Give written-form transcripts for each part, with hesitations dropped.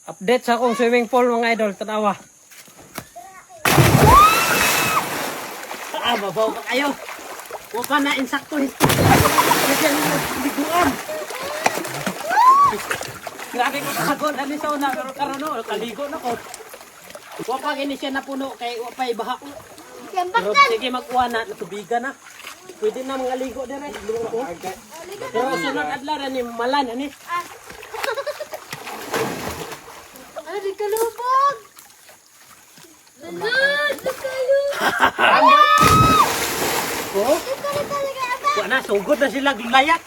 Update sa akong swimming pool mga idol, tanawa. Babaw pa kayo. Huwag pa na insakto. Lagyan mo liguan. Grabe ko kakagod. Ano sa una, pero karano, kaligo na ko. Huwag pa gini siya napuno, kay huwag pa ibaha ko. Pero sige magkuha na, natubigan na. Pwede na mga ligo din eh. Pero sunod adlaran ni malan, ani. Ay, kalubog! Oh? Wala na, sugod na sila layak.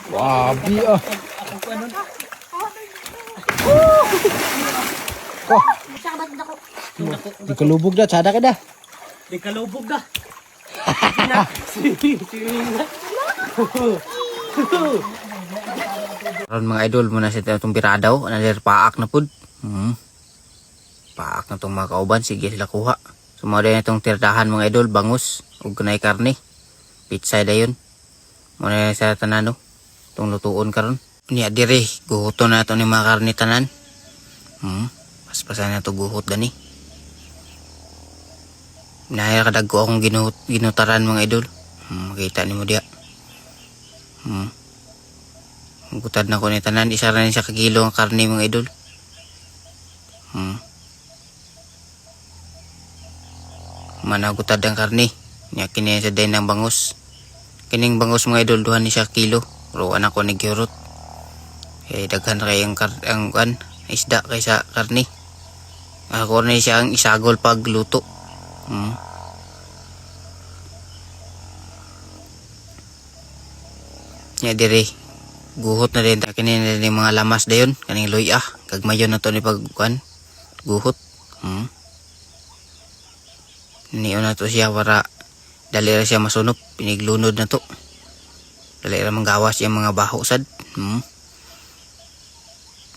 Wabi ah. Di kalubog dah, sada ka dah. Di kalubog na. Karon mga idol muna sa itong biradaw, nalir paak na pud. Paak na tong mga kauban, sige sila kuha. Sumada na itong tirdahan mga idol, bangus, ug kunay karne. Pizza dayon. Muna sa tanan no. Itong lutuon karon. Niya dire, guhuton na ito ni mga karne tanan. Paspasan na ito guhot gani. Nahaya kadag ko akong ginutaran mga idol. Makita ni mo diya. Gutad na ko ni tanan. Isa na siya kagilo ang karne mga idol. Managutad ang karne. Niya kini sa day ng bangus. Kining bangus mga idol, duhan ni siya kilo. Pero anak ko nagyurot. Eh daghan kay ang isda kaysa karne. Ako na siya ang isagol pag luto. Nya dire guhot na din kini na din mga lamas dayon kaning luya kagmayon na to ni pagkuan guhot. Niyo na to siya para dali ra siya masunop, piniglunod na to. Dali ra manggawas yung mga baho sad.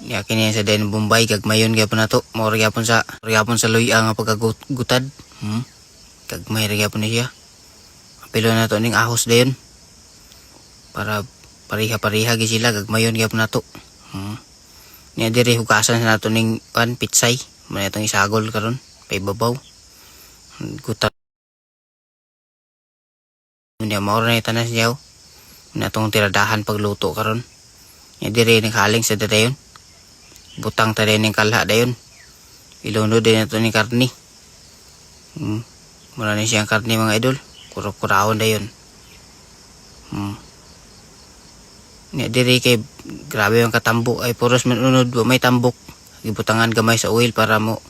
Ya kini sa den Bombay kagmayon gyapon na to. Mao gyapon sa luya nga pagkagutad. Kagmay ra gyapon ni siya. Apilo na to ning ahos dayon. Para pariha-pariha gi sila gagmayon gyapon na to. Niya dire hugasan sa nato ning pitsay. Muna itong isagol karon kay babaw. Gutad. Niya mao na tanan siya. Natong tiradahan pagluto karon. Niya dire naghaling sa dadayon. Butang tadi ning kalha dayon. Ilunod din ito ni karni. Mula ni siyang karni mga idol. Kurap-kurahon dayon. Nya diri kay grabe yung katambok ay puros manunod may tambok. Gibutangan gamay sa oil para mo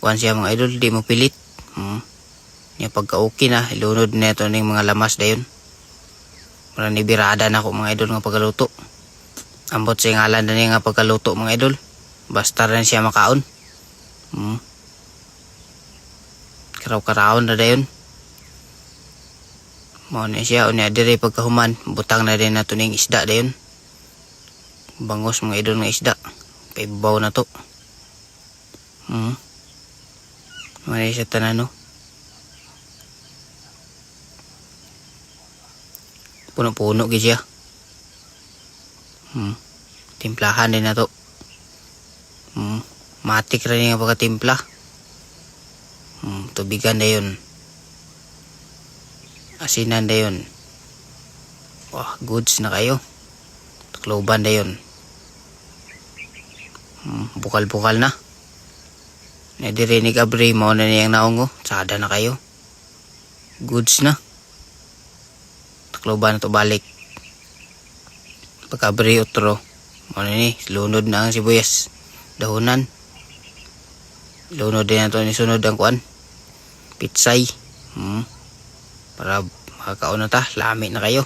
kuan siya mga idol, di mo pilit. Nya pagka okay na ilunod na ito ning mga lamas dayon. Mula ni birada na ko mga idol nga pagkaluto. Ambot sa ngalan na niya nga pagkaluto mga idol. Basta rin siya makaon. Karaw-karawon na dayon. Mao na siya unya dire pagkahuman butang na din nato ning isda dayon. Bangus mga idol nga isda. Kay babaw na to. Mari siya tanan no. Puno-puno gi siya. Timplahan din na to. Matik rin yung pagkatimpla. Tubigan na yun. Asinan na yun. Wah, goods na kayo. Takloban na yun. Bukal-bukal na. Nadirinig abri mo na niyang naungo. Sada na kayo. Goods na. Takloban na to balik. Pagkabri utro. Ano ni, lunod na ang sibuyas. Dahunan. Lunod din na ito ni sunod ang kuan. Pitsay. Para makakaon na ta. Lami na kayo.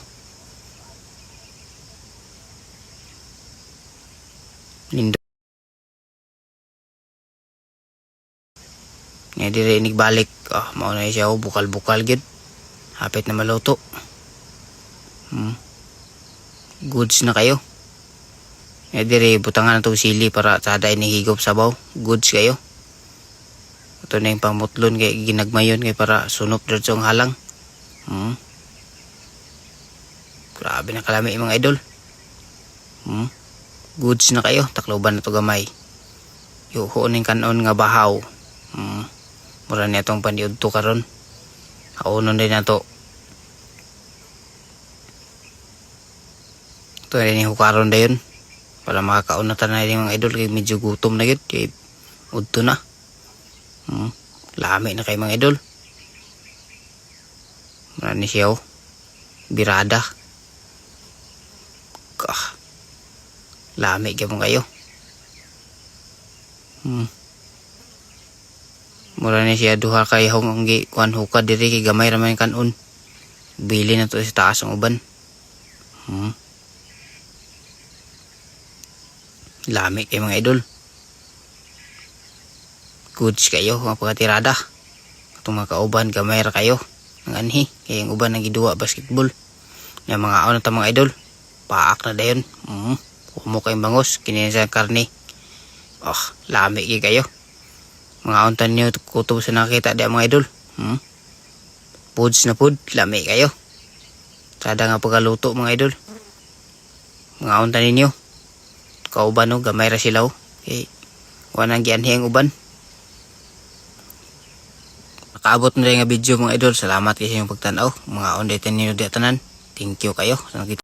Lindo. Nga dirinig balik. Mauna siya bukal-bukal gid. Hapit na maluto. Goods na kayo. Diri butangan na itong sili para sada inihigop sabaw. Goods kayo. Ito na yung pangmutlon kay ginagmayon kay para sunop dito ang halang. Grabe na kalami mga idol. Goods na kayo. Takloban na ito gamay. Yuhunin kanon nga bahaw. Mura niya itong paniud to karon. Haunon din na ito. Ito na yung hukaron na yun. Para makakaunatan na yung mga idol. Kaya medyo gutom na yun. Kaya udto na. Lami na kayo mga idol. Marami siya oh. Birada. Lami ka mo kayo. Mura na siya duha kay hong kuan hukad diri kay gamay ra man kanon. Bili na to sa taas ang uban. Lami kay mga idol. Goods kayo mga pagkatirada. Itong mga kauban gamay ra kayo. Ang anhi kay ang uban nang giduwa basketball. Yung mga aon na mga idol. Paak na dayon. Kumo kayong bangos kini sa karne. Lami kayo. Mga auntan nyo kutob sa nakita di mga idol. Foods na food, lami kayo. Sada nga pagkaluto mga idol. Mga auntan ninyo. Kauban no, gamay ra sila. Okay. Wanang gianhi ang uban. Nakaabot na rin nga video mga idol. Salamat kasi yung pagtanaw. Mga auntan ninyo di tanan. Thank you kayo.